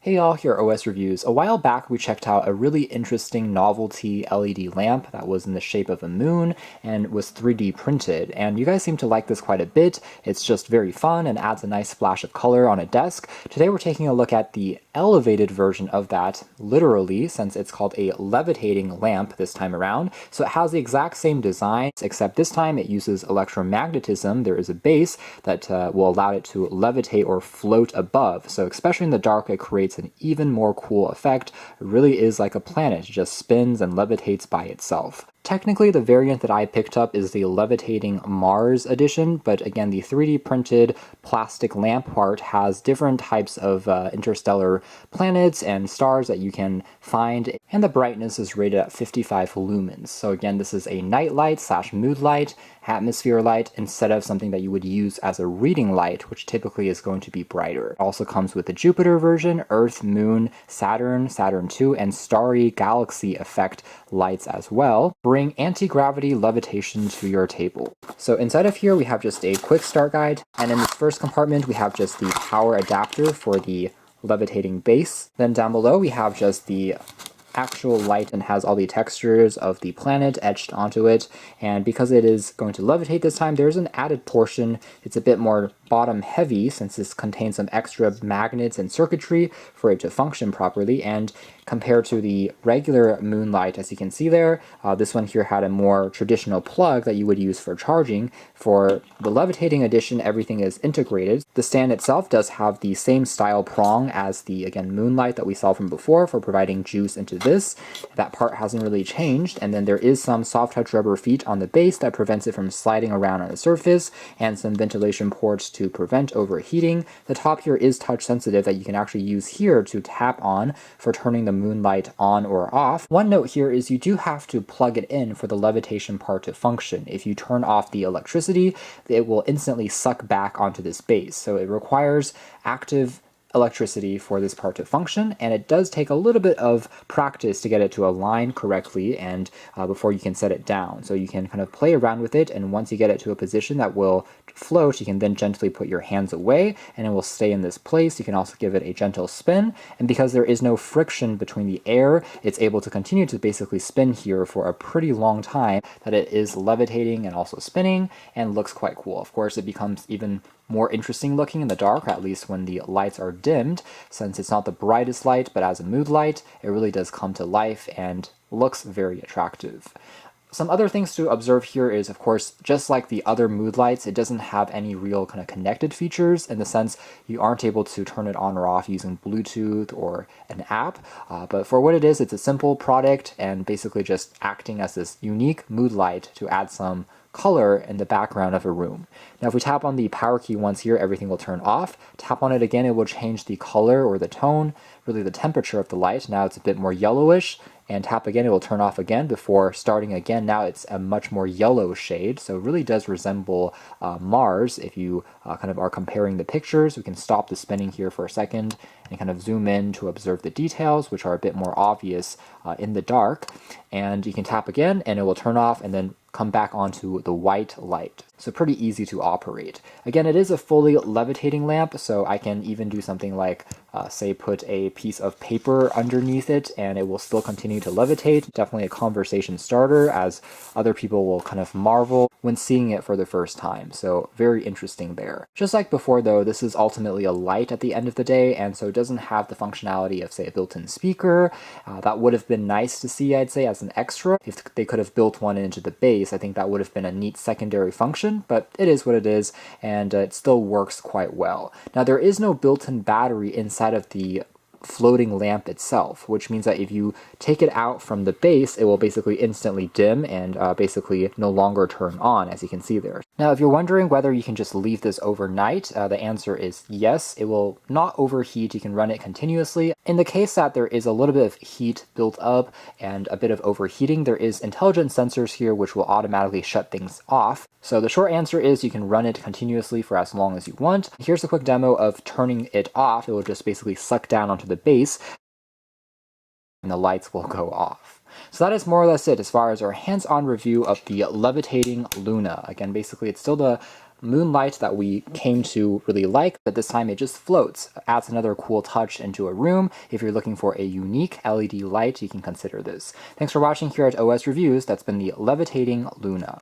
Hey y'all, here are OS Reviews. A while back we checked out a really interesting novelty LED lamp that was in the shape of a moon and was 3D printed, and you guys seem to like this quite a bit. It's just very fun and adds a nice splash of color on a desk. Today we're taking a look at the elevated version of that, literally, since it's called a levitating lamp this time around. So it has the exact same design, except this time it uses electromagnetism. There is a base that will allow it to levitate or float above, so especially in the dark it creates an even more cool effect. It really is like a planet, it just spins and levitates by itself. Technically, the variant that I picked up is the Levitating Mars edition, but again, the 3D printed plastic lamp part has different types of interstellar planets and stars that you can find, and the brightness is rated at 55 lumens. So again, this is a night light / mood light, atmosphere light, instead of something that you would use as a reading light, which typically is going to be brighter. It also comes with the Jupiter version, Earth, Moon, Saturn, Saturn II, and starry galaxy effect lights as well. Bring anti-gravity levitation to your table. So inside of here we have just a quick start guide, and in this first compartment we have just the power adapter for the levitating base. Then down below we have just the actual light and has all the textures of the planet etched onto it, and because it is going to levitate this time, there's an added portion. It's a bit more bottom heavy since this contains some extra magnets and circuitry for it to function properly, and compared to the regular moonlight, as you can see there, this one here had a more traditional plug that you would use for charging. For the levitating edition, everything is integrated. The stand itself does have the same style prong as the, again, moonlight that we saw from before for providing juice into this. That part hasn't really changed, and then there is some soft touch rubber feet on the base that prevents it from sliding around on the surface, and some ventilation ports to prevent overheating. The top here is touch sensitive that you can actually use here to tap on for turning the moonlight on or off. One note here is you do have to plug it in for the levitation part to function. If you turn off the electricity, it will instantly suck back onto this base. So it requires active electricity for this part to function, and it does take a little bit of practice to get it to align correctly and before you can set it down. So you can kind of play around with it, and once you get it to a position that will float, you can then gently put your hands away and it will stay in this place. You can also give it a gentle spin, and because there is no friction between the air, it's able to continue to basically spin here for a pretty long time, that it is levitating and also spinning, and looks quite cool. Of course, it becomes even more interesting looking in the dark, at least when the lights are dimmed, since it's not the brightest light, but as a mood light, it really does come to life and looks very attractive. Some other things to observe here is, of course, just like the other mood lights, it doesn't have any real kind of connected features, in the sense you aren't able to turn it on or off using Bluetooth or an app, but for what it is, it's a simple product and basically just acting as this unique mood light to add some color in the background of a room. Now if we tap on the power key once here, everything will turn off. Tap on it again, it will change the color or the tone, really the temperature of the light. Now it's a bit more yellowish, and tap again, it will turn off again before starting again. Now it's a much more yellow shade, so it really does resemble Mars. If you kind of are comparing the pictures, we can stop the spinning here for a second and kind of zoom in to observe the details, which are a bit more obvious in the dark. And you can tap again and it will turn off and then come back onto the white light. So pretty easy to operate. Again, it is a fully levitating lamp, so I can even do something like, say, put a piece of paper underneath it and it will still continue to levitate. Definitely a conversation starter, as other people will kind of marvel when seeing it for the first time. So very interesting there. Just like before though, this is ultimately a light at the end of the day, and so it doesn't have the functionality of, say, a built-in speaker. That would have been nice to see, I'd say, as an extra. If they could have built one into the base, I think that would have been a neat secondary function, but it is what it is, and it still works quite well. Now there is no built-in battery inside of the floating lamp itself, which means that if you take it out from the base, it will basically instantly dim and basically no longer turn on, as you can see there. Now, if you're wondering whether you can just leave this overnight, the answer is yes. It will not overheat. You can run it continuously. In the case that there is a little bit of heat built up and a bit of overheating, there is intelligent sensors here which will automatically shut things off. So the short answer is you can run it continuously for as long as you want. Here's a quick demo of turning it off. It will just basically suck down onto the base and the lights will go off. So that is more or less it as far as our hands-on review of the Levitating Luna. Again, basically it's still the moonlight that we came to really like, but this time it just floats. Adds another cool touch into a room. If you're looking for a unique LED light, you can consider this. Thanks for watching here at OS Reviews. That's been the Levitating Luna.